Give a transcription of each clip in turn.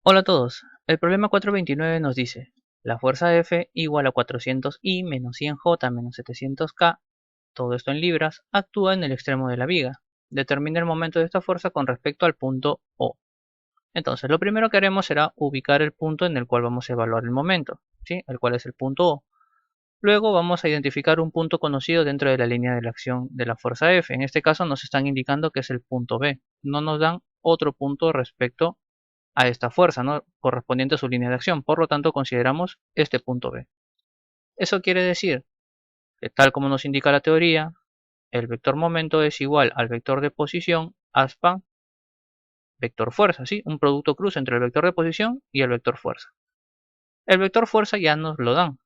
Hola a todos, el problema 429 nos dice, la fuerza F igual a 400I menos 100J menos 700K, todo esto en libras, actúa en el extremo de la viga. Determina el momento de esta fuerza con respecto al punto O. Entonces, lo primero que haremos será ubicar el punto en el cual vamos a evaluar el momento, ¿sí? El cual es el punto O. Luego vamos a identificar un punto conocido dentro de la línea de la acción de la fuerza F. En este caso nos están indicando que es el punto B. No nos dan otro punto respecto a esta fuerza, ¿no?, correspondiente a su línea de acción. Por lo tanto, consideramos este punto B. Eso quiere decir que, tal como nos indica la teoría, el vector momento es igual al vector de posición aspa vector fuerza, ¿sí? Un producto cruz entre el vector de posición y el vector fuerza. El vector fuerza ya nos lo dan.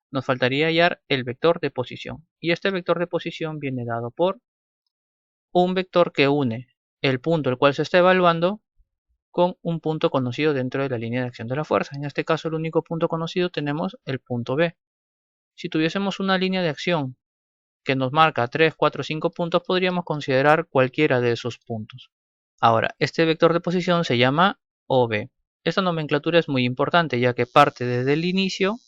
Nos faltaría hallar el vector de posición. Y este vector de posición viene dado por un vector que une el punto el cual se está evaluando con un punto conocido dentro de la línea de acción de la fuerza. En este caso, el único punto conocido tenemos el punto B. Si tuviésemos una línea de acción que nos marca 3, 4, 5 puntos, podríamos considerar cualquiera de esos puntos. Ahora, este vector de posición se llama OB. Esta nomenclatura es muy importante, ya que parte desde el inicio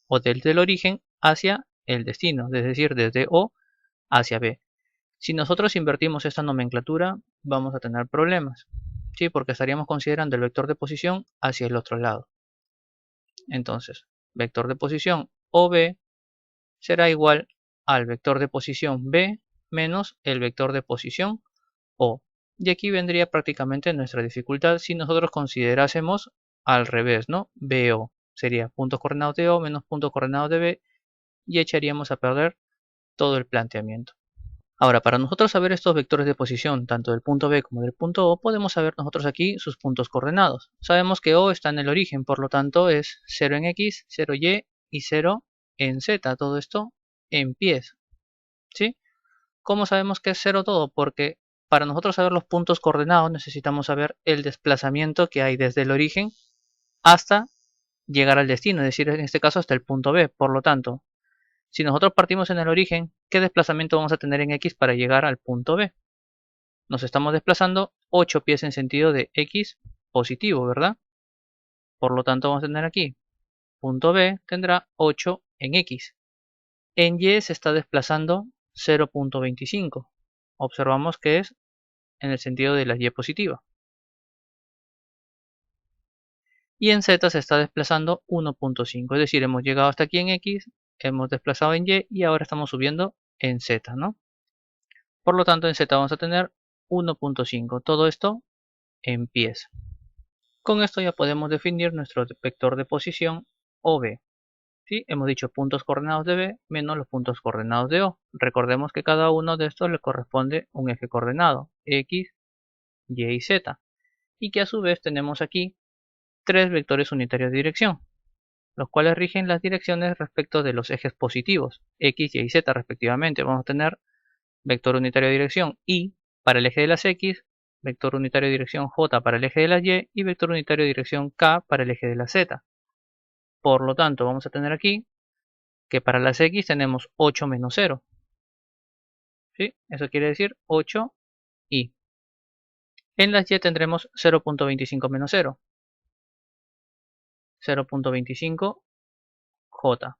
o desde el origen hacia el destino, es decir, desde O hacia B. Si nosotros invertimos esta nomenclatura, vamos a tener problemas, ¿sí? Porque estaríamos considerando el vector de posición hacia el otro lado. Entonces, vector de posición OB será igual al vector de posición B menos el vector de posición O. Y aquí vendría prácticamente nuestra dificultad si nosotros considerásemos al revés, ¿no? BO sería puntos coordenados de O menos puntos coordenados de B, y echaríamos a perder todo el planteamiento. Ahora, para nosotros saber estos vectores de posición, tanto del punto B como del punto O, podemos saber nosotros aquí sus puntos coordenados. Sabemos que O está en el origen, por lo tanto es 0 en X, 0 Y y 0 en Z. Todo esto en pies, ¿sí? ¿Cómo sabemos que es 0 todo? Porque para nosotros saber los puntos coordenados necesitamos saber el desplazamiento que hay desde el origen hasta llegar al destino, es decir, en este caso hasta el punto B. Por lo tanto, si nosotros partimos en el origen, ¿qué desplazamiento vamos a tener en X para llegar al punto B? Nos estamos desplazando 8 pies en sentido de X positivo, ¿verdad? Por lo tanto, vamos a tener aquí, punto B tendrá 8 en X. En Y se está desplazando 0.25. Observamos que es en el sentido de la Y positiva. Y en Z se está desplazando 1.5. Es decir, hemos llegado hasta aquí en X, hemos desplazado en Y ahora estamos subiendo en Z, ¿no? Por lo tanto, en Z vamos a tener 1.5. Todo esto en pies. Con esto ya podemos definir nuestro vector de posición OB. ¿Sí? Hemos dicho puntos coordenados de B menos los puntos coordenados de O. Recordemos que cada uno de estos le corresponde un eje coordenado, X, Y y Z. Y que a su vez tenemos aquí tres vectores unitarios de dirección, los cuales rigen las direcciones respecto de los ejes positivos, X, Y y Z respectivamente. Vamos a tener vector unitario de dirección Y para el eje de las X, vector unitario de dirección J para el eje de las y vector unitario de dirección K para el eje de la Z. Por lo tanto, vamos a tener aquí que para las X tenemos 8 menos 0. ¿Sí? Eso quiere decir 8y. En las Y tendremos 0.25 menos 0. 0.25 J.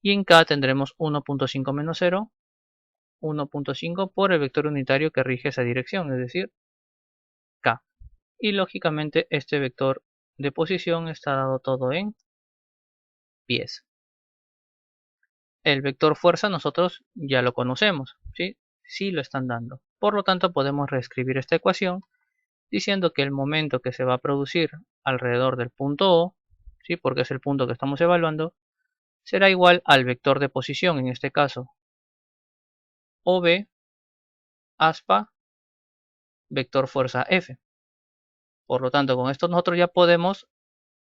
Y en K tendremos 1.5 menos 0. 1.5 por el vector unitario que rige esa dirección, es decir, K. Y lógicamente este vector de posición está dado todo en pies. El vector fuerza nosotros ya lo conocemos, ¿sí? Sí lo están dando. Por lo tanto, podemos reescribir esta ecuación diciendo que el momento que se va a producir alrededor del punto O, ¿sí? Porque es el punto que estamos evaluando, será igual al vector de posición, en este caso OB aspa vector fuerza F. Por lo tanto, con esto nosotros ya podemos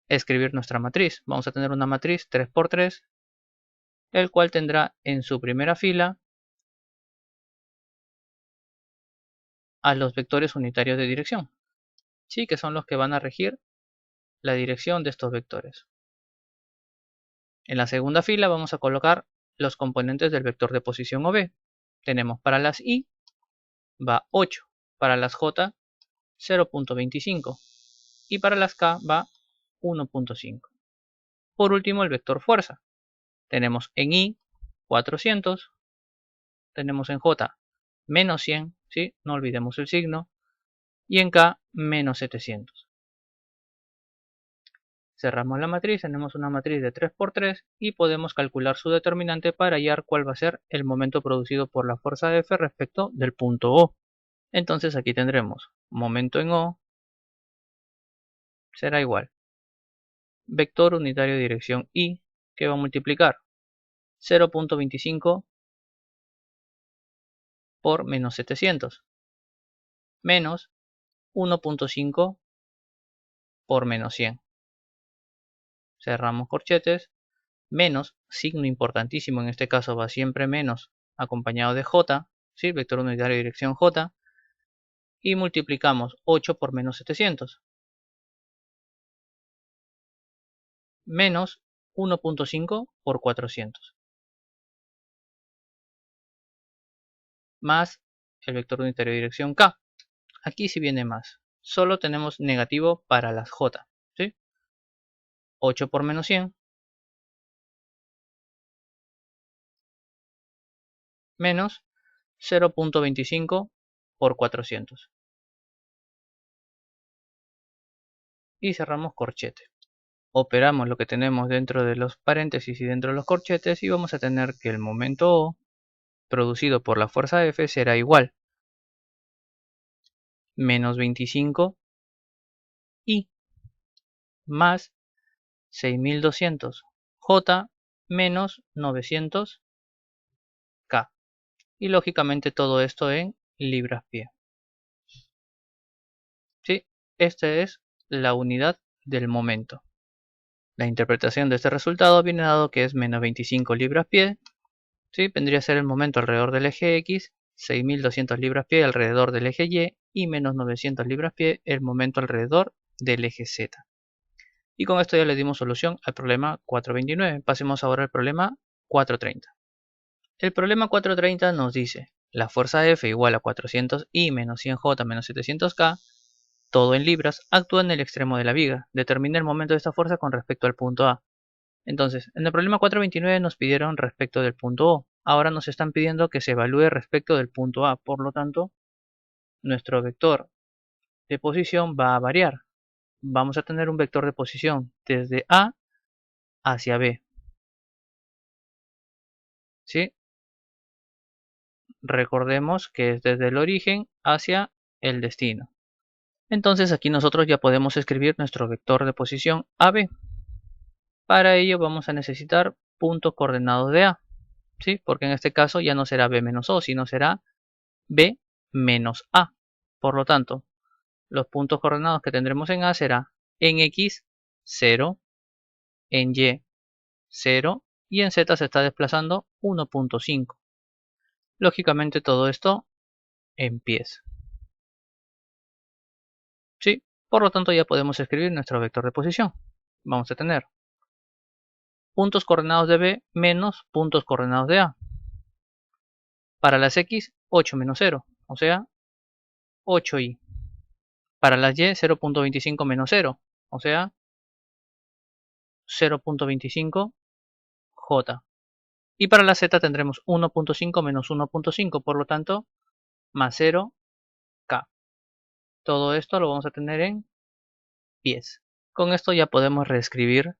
escribir nuestra matriz. Vamos a tener una matriz 3×3, el cual tendrá en su primera fila a los vectores unitarios de dirección, ¿sí? Que son los que van a regir la dirección de estos vectores. En la segunda fila vamos a colocar los componentes del vector de posición OB. Tenemos para las va 8, para las J 0.25. y para las K va 1.5. Por último, el vector fuerza. Tenemos en I 400, tenemos en J menos 100, ¿sí? No olvidemos el signo, y en K menos 700. Cerramos la matriz, tenemos una matriz de 3×3 y podemos calcular su determinante para hallar cuál va a ser el momento producido por la fuerza F respecto del punto O. Entonces aquí tendremos momento en O será igual vector unitario de dirección I, que va a multiplicar 0.25 por menos 700 menos 1.5 por menos 100. Cerramos corchetes, menos, signo importantísimo en este caso va siempre menos, acompañado de J, ¿sí? Vector unitario de dirección J, y multiplicamos 8 por menos 700, menos 1.5 por 400, más el vector unitario de dirección K. Aquí sí viene más, solo tenemos negativo para las J, ¿sí? 8 por menos 100, menos 0.25 por 400. Y cerramos corchete. Operamos lo que tenemos dentro de los paréntesis y dentro de los corchetes y vamos a tener que el momento O producido por la fuerza F será igual menos 25 I más 6200 J menos 900 K. Y lógicamente todo esto en libras-pie. ¿Sí? Esta es la unidad del momento. La interpretación de este resultado viene dado que es menos 25 libras-pie. ¿Sí? Vendría a ser el momento alrededor del eje X, 6200 libras-pie alrededor del eje Y y menos 900 libras-pie el momento alrededor del eje Z. Y con esto ya le dimos solución al problema 429. Pasemos ahora al problema 430. El problema 430 nos dice, la fuerza F igual a 400I menos 100J menos 700K, todo en libras, actúa en el extremo de la viga. Determina el momento de esta fuerza con respecto al punto A. Entonces, en el problema 429 nos pidieron respecto del punto O. Ahora nos están pidiendo que se evalúe respecto del punto A. Por lo tanto, nuestro vector de posición va a variar. Vamos a tener un vector de posición desde A hacia B. ¿Sí? Recordemos que es desde el origen hacia el destino. Entonces aquí nosotros ya podemos escribir nuestro vector de posición AB. Para ello vamos a necesitar puntos coordenados de A. ¿Sí? Porque en este caso ya no será B menos O, sino será B menos A. Por lo tanto, los puntos coordenados que tendremos en A será en X 0, en Y 0 y en Z se está desplazando 1.5. Lógicamente todo esto en pies. ¿Sí? Por lo tanto ya podemos escribir nuestro vector de posición. Vamos a tener puntos coordenados de B menos puntos coordenados de A. Para las X, 8 menos 0, o sea, 8Y. Para las Y, 0.25 menos 0, o sea, 0.25 J. Y para la Z tendremos 1.5 menos 1.5, por lo tanto, más 0 K. Todo esto lo vamos a tener en pies. Con esto ya podemos reescribir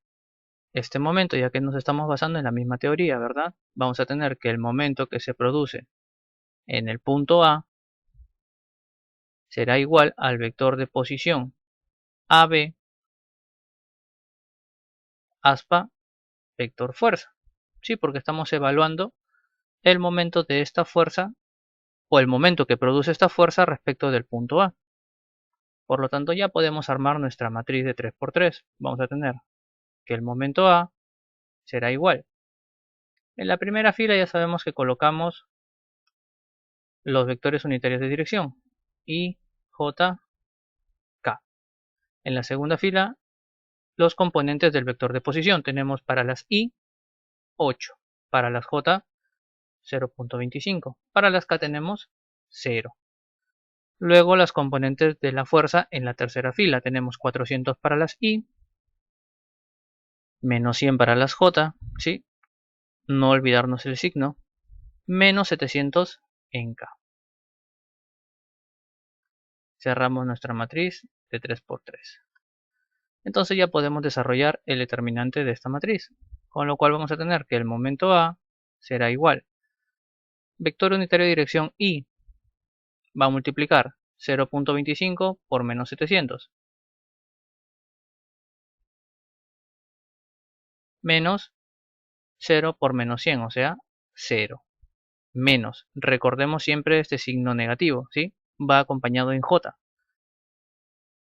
este momento, ya que nos estamos basando en la misma teoría, ¿verdad? Vamos a tener que el momento que se produce en el punto A será igual al vector de posición AB aspa vector fuerza. Sí, porque estamos evaluando el momento de esta fuerza o el momento que produce esta fuerza respecto del punto A. Por lo tanto ya podemos armar nuestra matriz de 3×3. Vamos a tener que el momento A será igual. En la primera fila ya sabemos que colocamos los vectores unitarios de dirección I, J, K. En la segunda fila los componentes del vector de posición. Tenemos para las I 8, para las J 0.25, para las K tenemos 0. Luego las componentes de la fuerza en la tercera fila. Tenemos 400 para las I, menos 100 para las J, ¿sí? No olvidarnos el signo, menos 700 en K. Cerramos nuestra matriz de 3×3. Entonces ya podemos desarrollar el determinante de esta matriz, con lo cual vamos a tener que el momento A será igual. Vector unitario de dirección I va a multiplicar 0.25 por menos 700. Menos 0 por menos 100, o sea, 0. Menos, recordemos siempre este signo negativo, ¿sí? Va acompañado en J.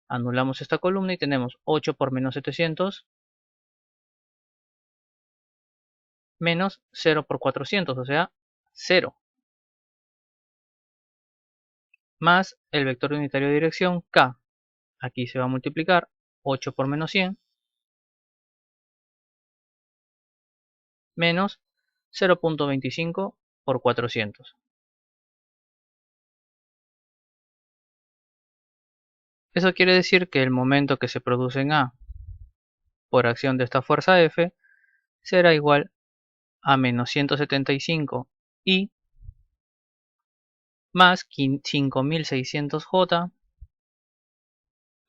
Anulamos esta columna y tenemos 8 por menos 700 menos 0 por 400, o sea, 0. Más el vector unitario de dirección K. Aquí se va a multiplicar 8 por menos 100 menos 0.25 por 400. Eso quiere decir que el momento que se produce en A por acción de esta fuerza F será igual a menos 175 I más 5600 J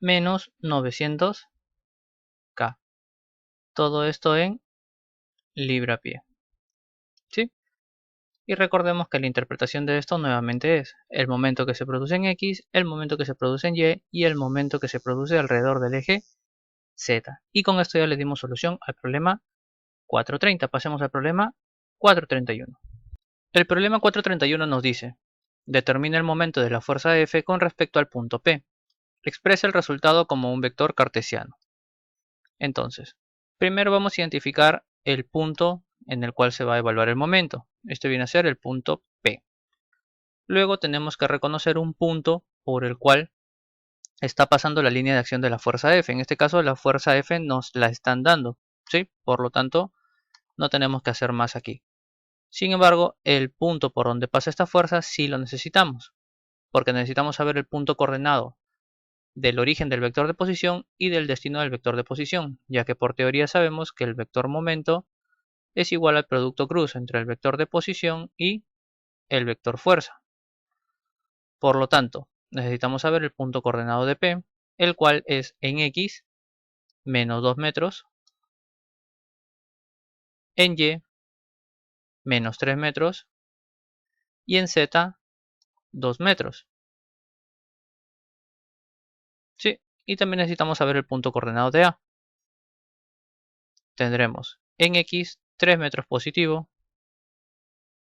menos 900 K. Todo esto en libra-pie. ¿Sí? Y recordemos que la interpretación de esto nuevamente es el momento que se produce en X, el momento que se produce en Y y el momento que se produce alrededor del eje Z. Y con esto ya le dimos solución al problema 430. Pasemos al problema 431. El problema 431 nos dice: determina el momento de la fuerza F con respecto al punto P. Expresa el resultado como un vector cartesiano. Entonces, primero vamos a identificar el punto en el cual se va a evaluar el momento. Este viene a ser el punto P. Luego tenemos que reconocer un punto por el cual está pasando la línea de acción de la fuerza F. En este caso la fuerza F nos la están dando, ¿sí? Por lo tanto, no tenemos que hacer más aquí. Sin embargo, el punto por donde pasa esta fuerza sí lo necesitamos, porque necesitamos saber el punto coordenado del origen del vector de posición y del destino del vector de posición, ya que por teoría sabemos que el vector momento es igual al producto cruz entre el vector de posición y el vector fuerza. Por lo tanto, necesitamos saber el punto coordenado de P, el cual es en X menos 2 metros, en Y menos 3 metros y en Z 2 metros. Sí, y también necesitamos saber el punto coordenado de A. Tendremos en X 3 metros positivo,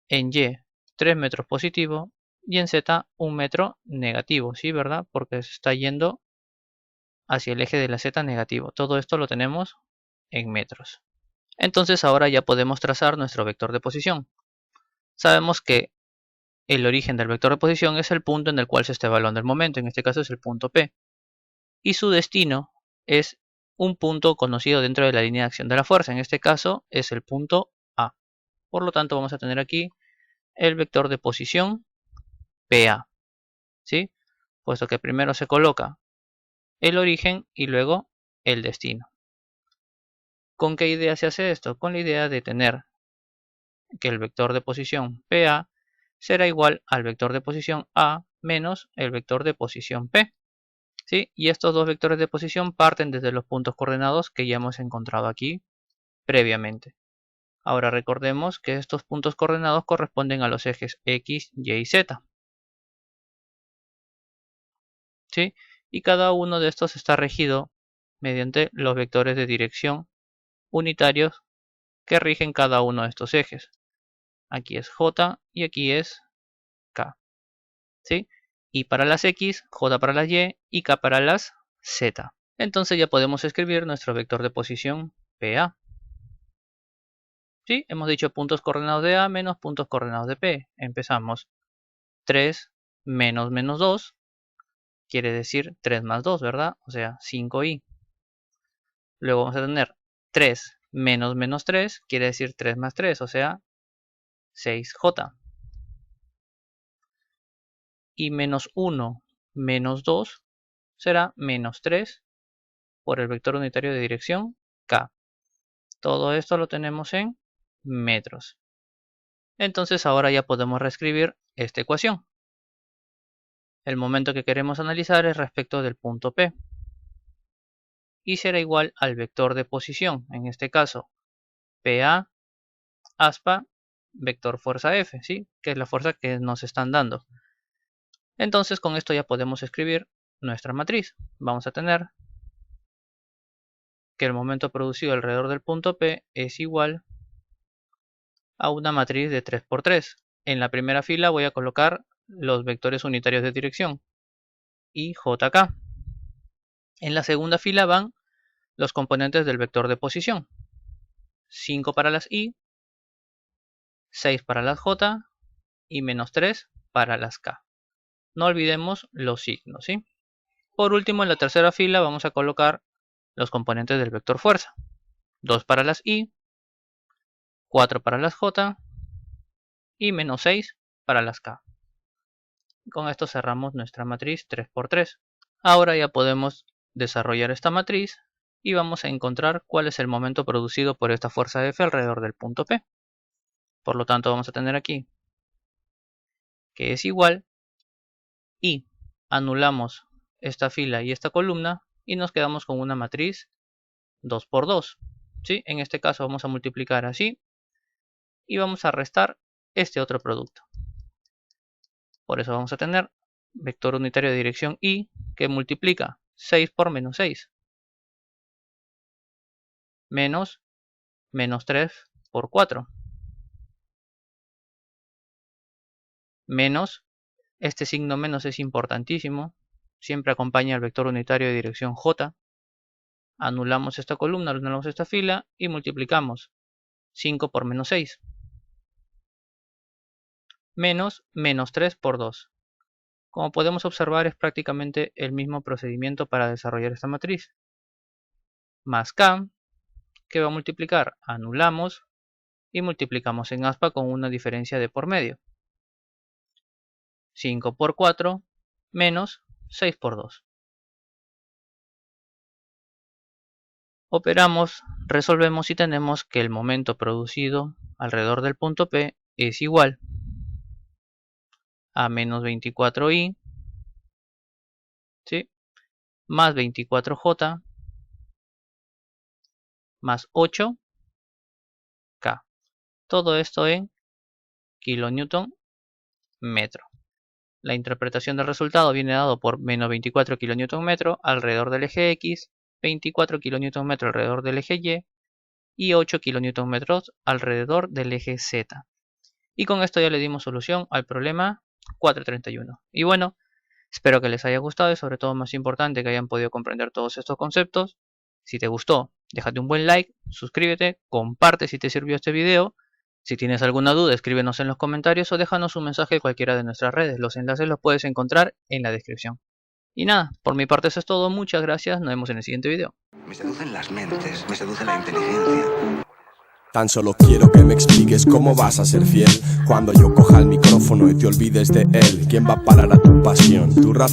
en Y 3 metros positivo y en Z 1 metro negativo, ¿sí? ¿Verdad? Porque se está yendo hacia el eje de la Z negativo. Todo esto lo tenemos en metros. Entonces ahora ya podemos trazar nuestro vector de posición. Sabemos que el origen del vector de posición es el punto en el cual se está evaluando el momento, en este caso es el punto P. Y su destino es un punto conocido dentro de la línea de acción de la fuerza, en este caso es el punto A. Por lo tanto vamos a tener aquí el vector de posición PA, ¿sí? Puesto que primero se coloca el origen y luego el destino. ¿Con qué idea se hace esto? Con la idea de tener que el vector de posición PA será igual al vector de posición A menos el vector de posición P. ¿Sí? Y estos dos vectores de posición parten desde los puntos coordenados que ya hemos encontrado aquí previamente. Ahora recordemos que estos puntos coordenados corresponden a los ejes X, Y y Z. ¿Sí? Y cada uno de estos está regido mediante los vectores de dirección unitarios que rigen cada uno de estos ejes. Aquí es J y aquí es K. ¿Sí? Y para las X, J para las Y K para las Z. Entonces ya podemos escribir nuestro vector de posición PA. ¿Sí? Hemos dicho puntos coordenados de A menos puntos coordenados de P. Empezamos 3 menos menos 2. Quiere decir 3 más 2, ¿verdad? O sea, 5i. Luego vamos a tener 3 menos menos 3. Quiere decir 3 más 3, o sea, 6j. Y menos 1 menos 2 será menos 3 por el vector unitario de dirección K. Todo esto lo tenemos en metros. Entonces ahora ya podemos reescribir esta ecuación. El momento que queremos analizar es respecto del punto P. Y será igual al vector de posición, en este caso PA, aspa, vector fuerza F, ¿sí? Que es la fuerza que nos están dando. Entonces con esto ya podemos escribir nuestra matriz. Vamos a tener que el momento producido alrededor del punto P es igual a una matriz de 3×3. En la primera fila voy a colocar los vectores unitarios de dirección y JK. En la segunda fila van los componentes del vector de posición. 5 para las I, 6 para las J y menos 3 para las K. No olvidemos los signos, ¿sí? Por último, en la tercera fila vamos a colocar los componentes del vector fuerza. 2 para las I, 4 para las J y menos 6 para las K. Con esto cerramos nuestra matriz 3×3. Ahora ya podemos desarrollar esta matriz y vamos a encontrar cuál es el momento producido por esta fuerza F alrededor del punto P. Por lo tanto vamos a tener aquí que es igual y anulamos esta fila y esta columna y nos quedamos con una matriz 2×2. ¿Sí? En este caso vamos a multiplicar así y vamos a restar este otro producto. Por eso vamos a tener vector unitario de dirección I que multiplica 6 por menos 6 menos menos 3 por 4 menos, este signo menos es importantísimo, siempre acompaña al vector unitario de dirección J. Anulamos esta columna, anulamos esta fila y multiplicamos 5 por menos 6 menos menos 3 por 2. Como podemos observar es prácticamente el mismo procedimiento para desarrollar esta matriz. Más K, que va a multiplicar, anulamos y multiplicamos en aspa con una diferencia de por medio. 5 por 4 menos 6 por 2. Operamos, resolvemos y tenemos que el momento producido alrededor del punto P es igual a menos 24i, ¿sí? Más 24j más 8k. Todo esto en kilonewton metro. La interpretación del resultado viene dado por menos 24 kilonewton metro alrededor del eje X, 24 kilonewton metro alrededor del eje Y y 8 kilonewton metros alrededor del eje Z. Y con esto ya le dimos solución al problema 431. Y bueno, espero que les haya gustado y sobre todo más importante que hayan podido comprender todos estos conceptos. Si te gustó, déjate un buen like, suscríbete, comparte si te sirvió este video. Si tienes alguna duda, escríbenos en los comentarios o déjanos un mensaje en cualquiera de nuestras redes. Los enlaces los puedes encontrar en la descripción. Y nada, por mi parte eso es todo. Muchas gracias. Nos vemos en el siguiente video. Me seducen las mentes, me seduce la inteligencia. Tan solo quiero que me expliques cómo vas a ser fiel cuando yo coja el micrófono y te olvides de él. ¿Quién va a parar a tu pasión? Tu razón.